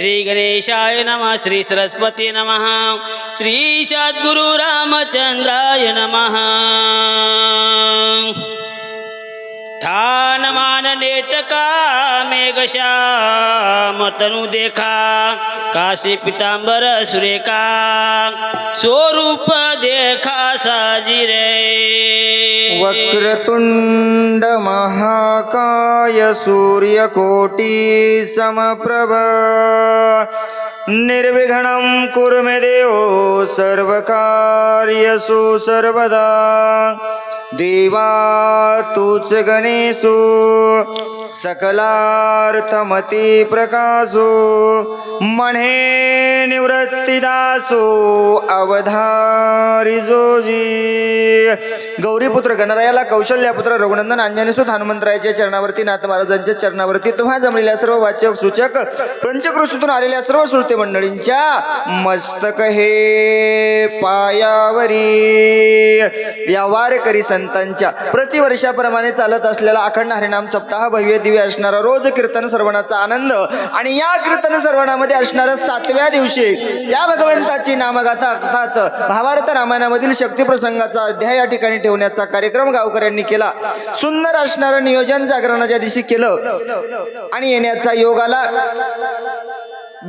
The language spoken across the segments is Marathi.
श्री गणेशाय नमः। श्री सरस्वती नमः। श्री सद्गुरु रामचंद्राय नमः। ठान मान नेटका मेघश्याम तनु देखा काशी पितांबर सुरेखा स्वरूप देखा साजिरे। वक्रतुंड महाकाय सूर्यकोटि समप्रभ निर्विघ्नं कुरु मे देवो सर्वकार्यसु सर्वदा। देवा तूच गणेशो सकलार्थमती प्रकाशो मने निवृत्तिदासो अवधारी जोजी। गौरीपुत्र गणरायाला कौशल्यापुत्र रघुनंदन अंजनीसुत हनुमंतरायाच्या चरणावरती नाथ महाराजांच्या चरणावरती तुम्हा जमलेल्या सर्व वाचक सूचक पंचक्रोशीतून आलेल्या सर्व श्रोते मंडळींच्या मस्तक हे पायावरी या वारकरी संतांच्या प्रतिवर्षाप्रमाणे चालत असलेला अखंड हरिनाम सप्ताह भव्य दिव्य असणारा रोज कीर्तन श्रवणाचा आनंद आणि या कीर्तन श्रवणामध्ये असणारा 7व्या दिवशी या भगवंताची नामगाथा अर्थात भावार्थ रामायणामधील शक्ती प्रसंगाचा अध्याय या ठिकाणी ठेवण्याचा कार्यक्रम गावकऱ्यांनी केला। सुंदर असणारं नियोजन जागरणाच्या दिवशी केलं आणि येण्याचा योग आला।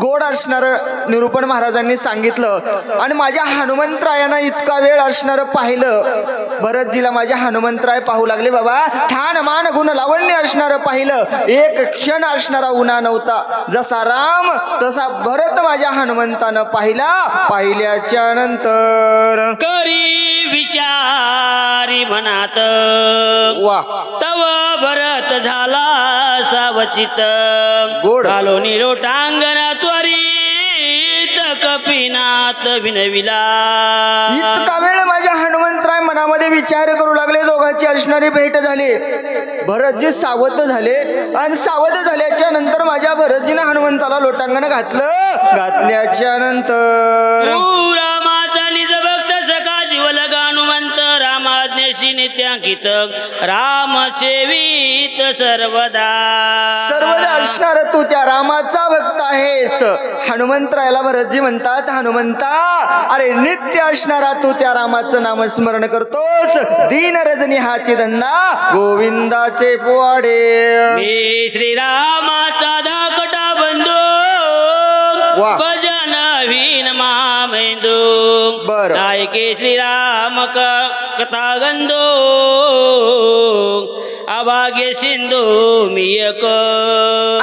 गोड असणारं निरूपण महाराजांनी सांगितलं आणि माझ्या हनुमंतरायानं इतका वेळ असणारं पाहिलं। भरतजीला माझ्या हनुमंतराय पाहू लागले। बाबा ठाण मान गुण लावण्य असणारं पाहिलं। एक क्षण असणारा उन्हा नव्हता। जसा राम तसा भरत माझ्या हनुमंतानं पाहिला। पाहिल्याच्या नंतर करी विचारी मनात वा तव भरत झाला सावचित गोड घालो निलोटांगण त्वरित कपिनाथ विनविला। इतका वेळ माझ्या हनुमंतराय मनामध्ये विचार करू लागले। दोघांची असणारी भेट झाली। भरतजी सावध झाले आणि सावध झाल्याच्या नंतर माझ्या भरतजीने हनुमंताला लोटांगण घातलं। घातल्याच्या नंतर रामाचा निज भक्त सखा जीवलग हनुमंत रामाज्ञेशी नित्यांकित राम सेवित सर्वदा असणार तू त्या रामाचा भक्त आहेस। हनुमंतरायाला भरतजी म्हणतात हनुमंता अरे नित्य असणारा तू त्या रामाचं नामस्मरण करतोस। दीन रजनी हाची धंदा गोविंदाचे पोवाडे। मी श्रीरामाचा धाकटा बंधू वा. भजन वीन मामेंदू बर नायके श्रीराम कथा गंधो अभाग्य सिंधू मी एक।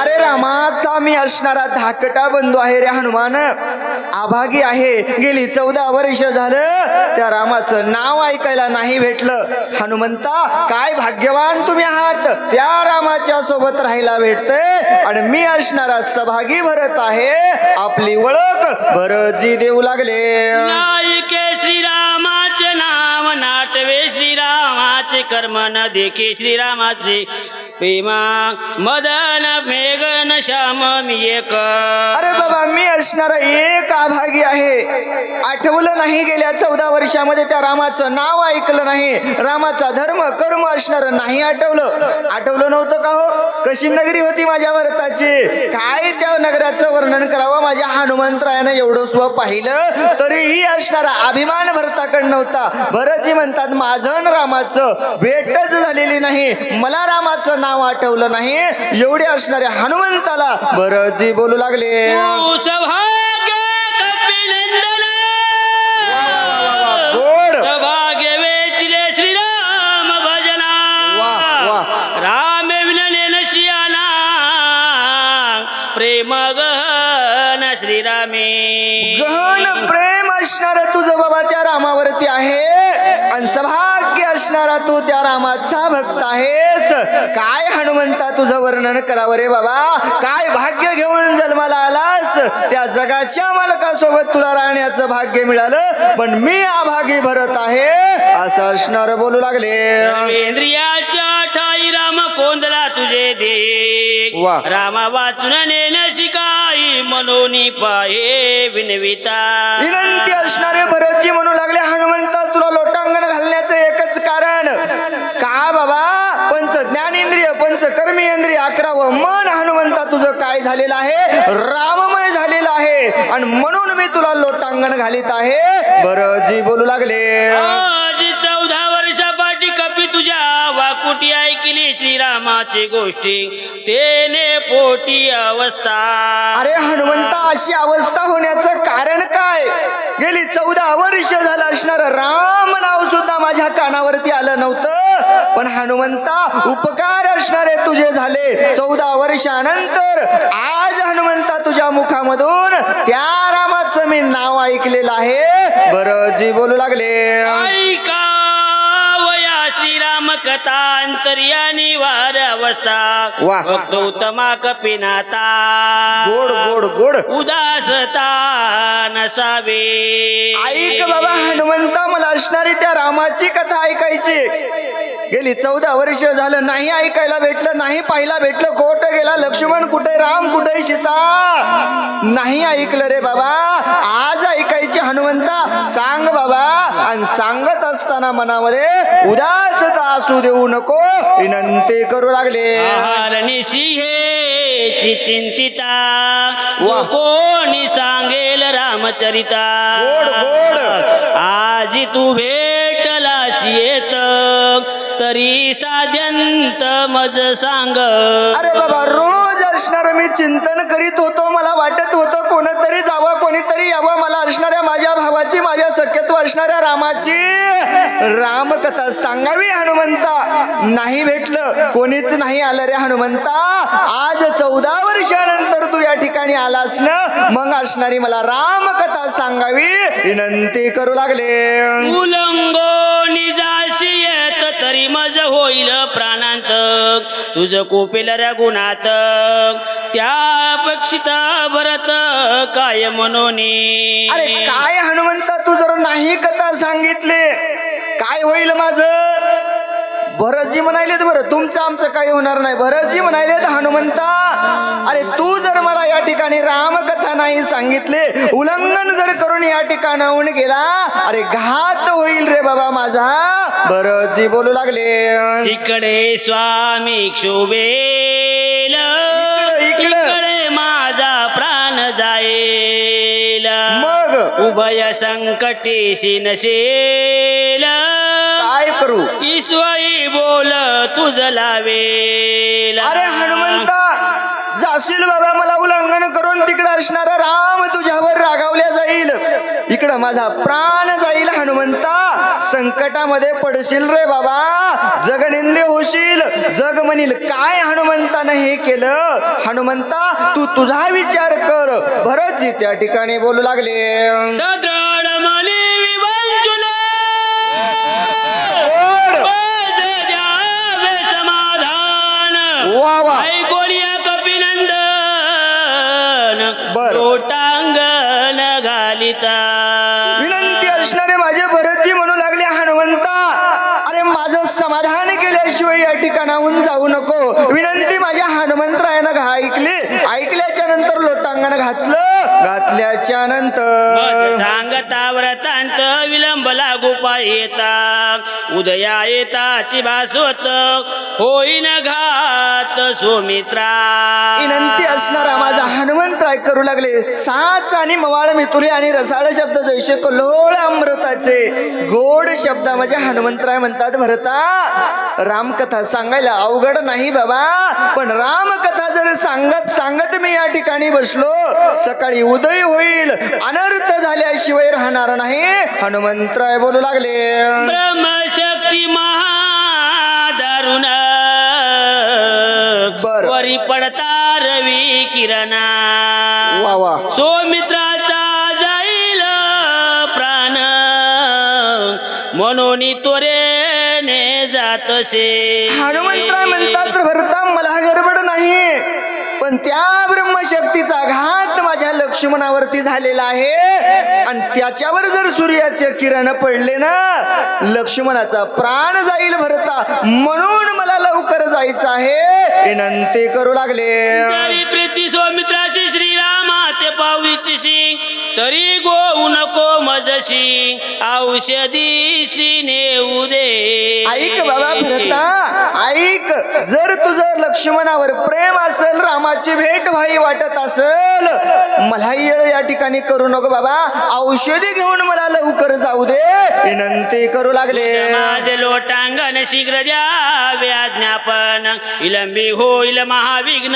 अरे रामाचा मी असणारा धाकटा बंधू आहे रे हनुमान। अभागी आहे। गेली 14 वर्ष झालं त्या रामाचं नाव ऐकायला नाही भेटलं। हनुमंता काय भाग्यवान तुम्ही आहात। त्या रामाच्या सोबत राहायला भेटते आणि मी असणारा सभागी भरत आहे। आपली ओळख भरतजी देऊ लागले। नायके श्रीरामाचे नाम नाटवे श्रीरामाचे कर्म न देखे श्रीरामाचे प्रेमा मदन मेघन श्याम मी एक। अरे बाबा मी असणारा एक अभागी आहे। आठवलं नाही गेल्या 14 वर्षामध्ये त्या रामाचं नाव ऐकलं नाही। रामाचा धर्म कर्म असणारं नाही आठवलं नव्हतं का हो। कशी नगरी होती माझ्या भरताची। काय त्या नगराचं वर्णन करावं। माझ्या हनुमंतरायानं एवढं स्व पाहिलं तरीही असणारा अभिमान भरताकडे नव्हता। भरतजी म्हणतात माझं आणि रामाचं भेटच झालेली नाही। मला रामाचं नाव आठवलं नाही। एवढे असणाऱ्या हनुमंताला भरतजी बोलू लागले सौभाग्य कपिनंदन गोड सौभाग्य वेचले श्रीराम भजना राम विनलेन शियाना प्रेम गहन श्रीरामे। गहन प्रेम असणार तुझं बाबा त्या रामावरती आहे आणि सौभाग्य असणारा तू त्या रामाचा भक्त आहेस। काय हनुमंता तुझं वर्णन करावं रे बाबा। काय भाग्य घेऊन जन्माला आलास। त्या जगाच्या मालकासोबत तुला राहण्याचं भाग्य मिळालं पण मी अभागी भरत आहे असं असणार बोलू लागले। इंद्रियाच्या ठाई राम कोंदला तुझे दे वा. रामा वाचून नेण्या शिकाई मनोनी पाहे विनविता। विनंती असणारे भरतजी म्हणू लागले हनुमंता तुला लोटांगण घालण्याचं एकच कारण का बाबा। पंच ज्ञानेंद्रिय पंच कर्मेंद्रिय 11वं मन हनुमंता तुझं काय झालेलं आहे राममय झाले आणि म्हणून मी तुला लोटांगण घालीत आहे. भरतजी बोलू लागले, आज 14 वर्षापाठी कपी तुझ्या वाकुटी ऐकली श्रीरामाची गोष्टी, तेने पोटी अवस्था. अरे हनुमंता, अशी अवस्था होण्याचं कारण काय? गेली 14 वर्ष झालं असणार राम नाव सुद्धा माझ्या कानावरती आलं नव्हतं, पण हनुमंता उपकार असणारे तुझे झाले. 14 वर्षानंतर आज हनुमंता तुझ्या मुखामधून त्या रामाचं मी नाव ऐकलेलं आहे. भरतजी बोलू लागले, ऐका वया श्रीराम कथा अंतर्यानी वार अवस्था. वाह. भक्त उत्तमा कपिनाथा, गोड गोड गोड उदासता नसावे. ऐक बाबा हनुमंता, मला असणारी त्या रामाची कथा ऐकायची. गेली 14 वर्ष झालं नाही ऐकायला भेटलं, नाही पाहायला भेटलं. कोट गेला लक्ष्मण, कुठे राम, कुठे सीता, नाही ऐकलं रे बाबा. आज ऐकायची हनुमंता, सांग बाबा. आणि सांगत असताना मनामध्ये उदासता असू देऊ नको विनंती करू लागले. आहारनिशी हेची चिंतिता, वाह. कोणी सांगेल रामचरिता. गोड गोड. आजी तू भेटलाशी येत, तरी साध्यंत मज सांग. अरे बाबा, रोज असणार मी चिंतन करीत होतो. मला वाटत होतं कोणतरी जावं, कोणीतरी यावं. मला असणाऱ्या माझ्या भावाची, माझ्या सख्यत्व असणाऱ्या रामाची रामकथा सांगावी हनुमंता. नाही भेटलं, कोणीच नाही आलं रे हनुमंता. आज 14 वर्षानंतर तू या ठिकाणी आलास ना, मग असणारी मला रामकथा सांगावी विनंती करू लागले. उलंगो निजाशी येत, तरी मज होईल प्राणांत. तुझ कोपेल रे गुणात, त्या अपेक्षित भरत काय मनोनी. अरे काय हनुमंता, तू जर नाही कथा सांगितले काय होईल माझं? भरतजी म्हणालेत, बरं तुमचं आमचं काही होणार नाही. भरतजी म्हणालेत, हनुमंता अरे तू जर मला या ठिकाणी रामकथा नाही सांगितले, उल्लंघन जर करून या ठिकाणाहून गेला, अरे घात होईल रे बाबा माझा. भरतजी बोलू लागले, इकडे स्वामी क्षोभेल, इकडे माझा प्राण जाईल. मग उभय संकटेशी नसेल, काय करू? ईश्वरी बोल तुझ लावेल. अरे हनुमंता, जाशील बाबा, मला उल्लंघन करून तिकडे असणारा राम तुझ्यावर रागावल्या जाईल, इकडं माझा प्राण जाईल. हनुमंता, संकटामध्ये पडशील रे बाबा, जगनिंदे होशील. जग म्हणील काय हनुमंतानं हे केलं. हनुमंता, तू तुझा विचार कर. भरतजी त्या ठिकाणी बोलू लागले, सदृढ मनी विवंचुले, द्यावे समाधान. वा वा, ऐकोनिया कपिनंदन, बर. लोटांगण घालिता. विनंती असणारे माझे भरतजी म्हणू लागले, हनुमंता अरे माझं समाधान केल्याशिवाय या ठिकाणाहून जाऊ नको. विनंती माझ्या हनुमंतरायानं ऐकली. ऐकल्याच्या नंतर लोटांगण घातलं. घातल्याच्या नंतर सांगता व्रतांत विलंब लागू पायेता. उदया येताची भासवत होईन घात सुमित्रा. विनंती असणारा माझा हनुमंतराय करू लागले, साच आणि मवाळ मितुरी आणि रसाळ शब्द जैसे कल्लोळ अमृताचे गोड शब्द माझ्या हनुमंतराय म्हणतात. भरता, रामकथा सांगायला अवघड नाही बाबा, पण रामकथा जर सांगत सांगत मी या ठिकाणी बसलो, सकाळी उदय होईल, अनर्थ झाल्याशिवाय राहणार नाही. हनुमंतराय बोलू लागले, ब्रह्मशक्ती महादारुण, बर. वरी पडता रवी किरणा. वा वा, सौमित्राचा जाईल प्राण, म्हणून त्वरेने जातसे. हनुमंतराय म्हणतात, भरता मला गडबड नाही, पण त्या ब्रह्मशक्तीचा घात माझ्या लक्ष्मणावरती झालेला आहे, आणि त्याच्यावर जर सूर्याचे किरण पडले ना, लक्ष्मणाचा प्राण जाईल भरता, म्हणून मला लवकर जायचं आहे. विनंती करू लागले, तरी प्रीती सौमित्राशी श्रीरामा ते पाहू इच्छिशी, तरी गोऊ नको जशी औषधीशी नेऊ दे. ऐक बाबा भरता, ऐक. जर तुझं लक्ष्मणावर प्रेम असेल, रामाची भेट व्हावी वाटत असेल, मला येळ या ठिकाणी करू नको बाबा. औषधी घेऊन मला लवकर जाऊ दे विनंती करू लागले. माझे लोटांगण शीघ्र द्यावे आज्ञापन, विलंबी होईल महाविघ्न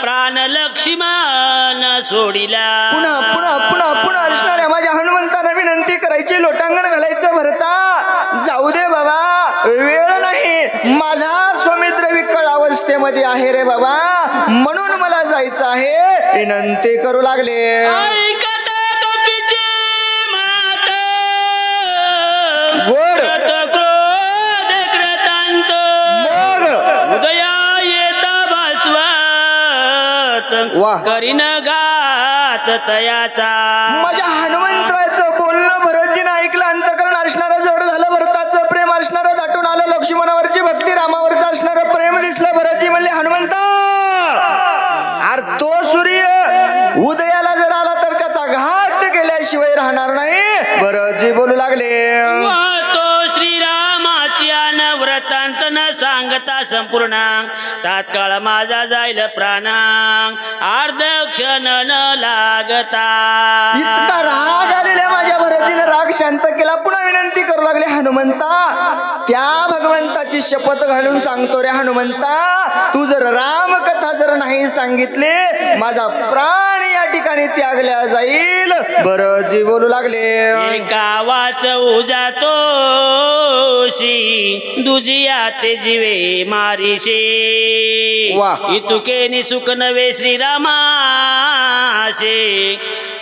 प्राण लक्ष्मण सोडिला. पुन्हा पुन्हा पुन्हा पुन्हा असणाऱ्या माझ्या हनुमंताला विनंती करायची, लोटांगण घालायचं. भरता जाऊ दे बाबा, वेळ नाही. माझा स्वामित्र विकळ अवस्थेमध्ये आहे रे बाबा, म्हणून मला जायचं आहे विनंती करू लागले. ऐकत कपीची मात, गोड क्रोध कृतांत, मग उदया येता भास्वत, वा. करीन घात तयाचा. माझ्या हनुमंतराचं बोलणं भरतजीनं ऐकलं. अंतकरण असणारं जड झालं, भरताचं प्रेम असणारं दाटून आलं, लक्ष्मणावरची भक्ती रामावरचं असणारं प्रेम दिसलं. भरतजी म्हणले, हनुमंता अरे तो सूर्य उदयाला जर आला तर त्याचा घात केल्याशिवाय राहणार नाही. भरतजी बोलू लागले, वाहतो श्रीरामाची अनव्रतांत न सांगता संपूर्ण, तात्काळ माझा जाईल प्राण अर्ध क्षण न लागता. इतका राग आलेल्या माझ्या भरतजीने राग शांत केला. पुन्हा विनंती करू लागले, हनुमंता त्या भगवंताची शपथ घालून सांगतो रे हनुमंता, तू जर रामकथा जर नाही सांगितली, माझा प्राण या ठिकाणी त्यागल्या जाईल. भरतजी बोलू लागले, एका वाचवू जातोशी, दुजिया ते जीवे मारीशे. वा. इतुके निसुक नवे श्रीरामाशे,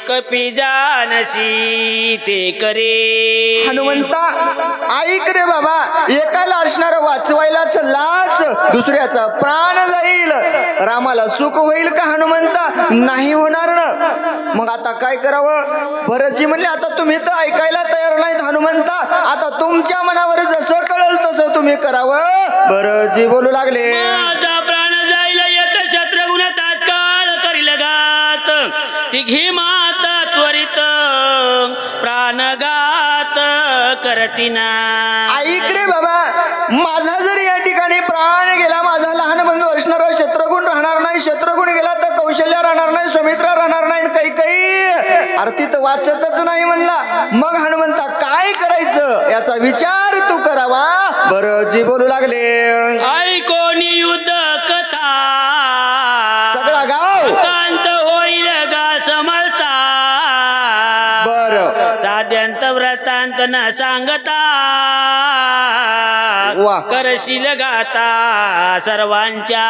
कपी जानसी ते करे. हनुमंता ऐक रे बाबा, एकाला असणार वाचवायला चाललास, दुसऱ्याचा प्राण जाईल. रामाला सुख होईल का हनुमंता? नाही होणार ना. मग आता काय करावं? भरतजी म्हणले, आता तुम्ही तर ऐकायला तयार नाहीत हनुमंता, आता तुमच्या मनावर जसं कळेल तसं तुम्ही करावं. भरतजी बोलू लागले, माझा प्राण जाईल येत शत्रुघ्न तात्काळ करील घात, तिघी माता त्वरित प्राणघात करतीना. ऐक रे बाबा, माझा जर या ठिकाणी प्राण गेला, माझा लहान बंधू असणारा शत्रुघ्न राहणार नाही. शत्रुघ्न गेला तर कौशल्या राहणार नाही, सुमित्रा राहणार नाही, काही आरती तर वाचतच नाही म्हणला. मग हनुमंता काय करायचं याचा विचार तू करावा. भरतजी बोलू लागले, ऐकोनी युद्ध कथा, सगळा गाव कांत होईल गा समजता. बर साध्यांत व्रतांत न सांगता, वा. करशील गाता सर्वांच्या.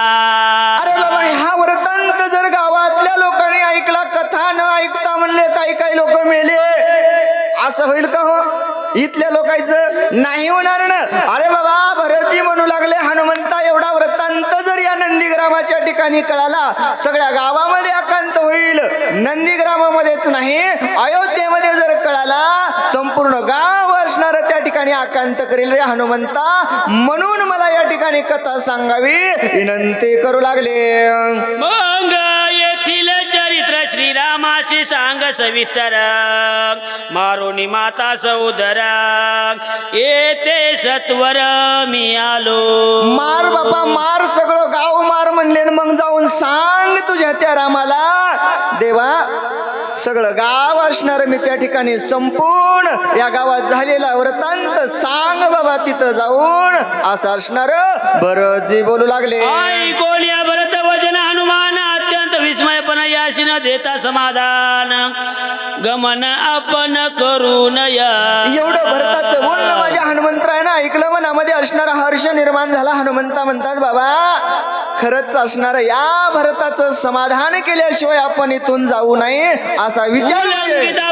अरे बाबा, ह्या वृत्तांत जर गावातल्या लोकांनी ऐकला, कथा न ऐकता म्हणले काही काही लोक मेले, असं होईल का हो? इथल्या लोकांचं नाही होणार ना. अरे बाबा, भरतजी म्हणू लागले, हनुमंता एवढा वृत्तांत जर या नंदीग्रामाच्या ठिकाणी कळाला, सगळ्या गावामध्ये आकांत होईल. नंदीग्रामामध्येच नाही, अयोध्येमध्ये जर कळाला, संपूर्ण गाव असणार त्या ठिकाणी आकांत करेल रे हनुमंता. म्हणून मला या ठिकाणी कथा सांगावी विनंती करू लागले. मग येथील चरित्र श्रीरामाशी सांग सविस्तर, मारुनी माता सौदर येते सत्वर मी आलो. मार बापा मार, सगळं गाव मार म्हणले. मग जाऊन सांग तुझ्या त्या रामाला, देवा सगळं गाव असणार मी त्या ठिकाणी संपूर्ण या गावात झालेला वृत्तांत सांग बाबा तिथं जाऊन, असं असणार. भरतजी बोलू लागले, ऐकून या भरत वचन हनुमान अत्यंत विस्मयपण याशी न देता समाधान, गमन आपण करून या. एवढं भरताचं बोलणं माझ्या हनुमंतरायनं ऐकलं, मनामध्ये असणारा हर्ष निर्माण झाला. हनुमंता म्हणतात, बाबा खरंच असणार या भरताचं समाधान केल्याशिवाय आपण इथून जाऊ नये असा विचार.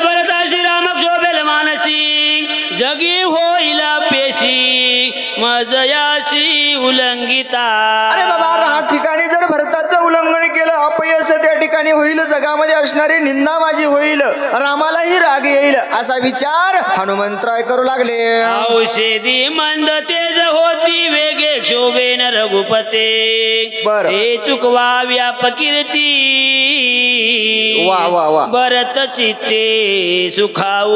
भरता श्रीराम शोभेल मानसी, जगी होईल पेशी मजयाशी उल्लंघिता. अरे बाबा, ठिकाणी जर भरताचं उल्लंघन केलं, अपयश त्या ठिकाणी ठिकाणी होईल, जगामध्ये असणारी निंदा माझी होईल, रामालाही राग येईल असा विचार हनुमंतराय करू लागले. औषधी मंद तेज होती वेगे क्षोभेन रघुपते बरं. हे चुकवा व्यापकीर्ती वा वा वा. भरत चित्ते सुखाऊ.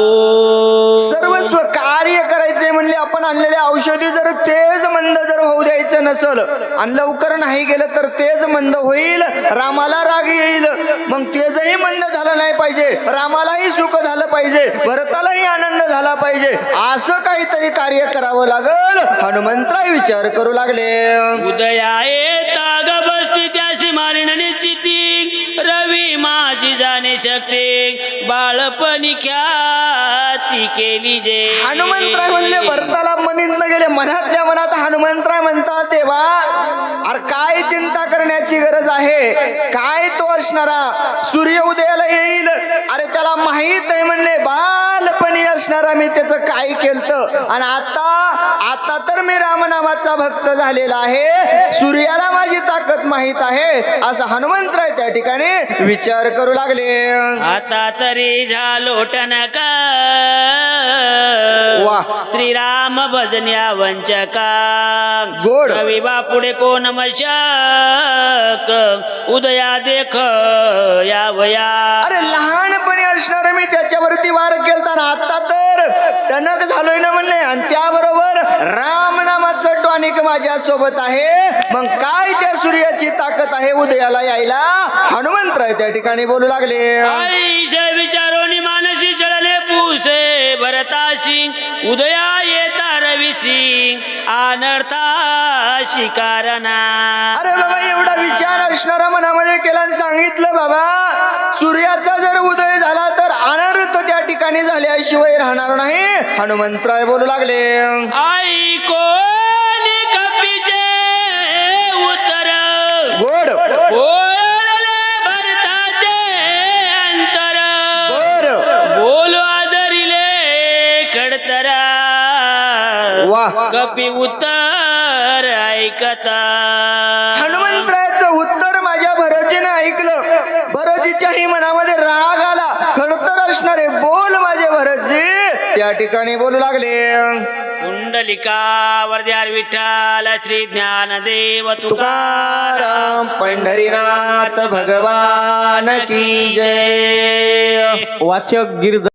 सर्वस्व कार्य करायचे म्हणले आपण आणलेले औषधी जर तेज मंद जर होऊ द्यायचं नसल आणि लवकर नाही गेलं तर तेज मंद होईल, रामाला राग येईल. मग तेजही मंद झालं नाही पाहिजे, रामालाही सुख झालं पाहिजे, भरतालाही आनंद झाला पाहिजे, असं काहीतरी कार्य करावं लागल. हनुमंतराय विचार करू लागले. उदया येता ग बसती त्याशी मारिण निश्चिती रवी माझी जाणे शकते बाळपणी ख्याती केली जे. हनुमंतराय म्हणले भरताला मनिंद गेले. मनातल्या मनात हनुमंतराय म्हणतात देवा अरे काय चिंता करण्याची गरज आहे, काय तो असणारा सूर्य उदयाला येईल, अरे त्याला माहित आहे म्हणले बालपणी असणारा मी त्याचं काय केलं आणि आता तर मी रामनामाचा भक्त झालेला आहे, सूर्याला माझी ताकद माहित आहे असं हनुमंतराय त्या ठिकाणी विचार करू लागले. आता तरी झालो टनका वाह. श्रीराम भजन्या वंचका गोड. कवी बापुडे कोण मशाक उदया देख या वया. अरे लहानपणी असणार मी त्याच्यावरती वार केलता ना आता तर टणक झालोय ना म्हणले आणि त्याबरोबर रामनामाचं टॉनिक माझ्या सोबत आहे, मग काय त्या सूर्याची ताकद आहे उदयाला यायला. हनुमंतराय त्या ठिकाणी बोलू लागले. आईचे विचारोनी मानसी चढले पुसे भरताशी उदया येता रविसी अनर्थाशी कारणा. अरे बाबा एवढा विचार असणारा मनामध्ये केला आणि सांगितलं बाबा सूर्याचा जर उदय झाला तर अनर्थ त्या ठिकाणी झाल्याशिवाय राहणार नाही. हनुमंतराय बोलू लागले. आई कोणी कपीचे उत्तर गोड. बोलले भरताचे अंतर बर. बोल आदरिले खडतरा वाह. कपी उत्तर ऐकता. हनुमंतरायाचं उत्तर माझ्या भरजीने ऐकलं. भरजीच्याही मनामध्ये राग आला. खडतर असणारे बोल माझे भरतजी त्या ठिकाणी बोलू लागले. कुंडलिका वरद्यार विठ्ठल श्री ज्ञानदेव तुकाराम पंढरीनाथ भगवान की जय. वाचक गिरधर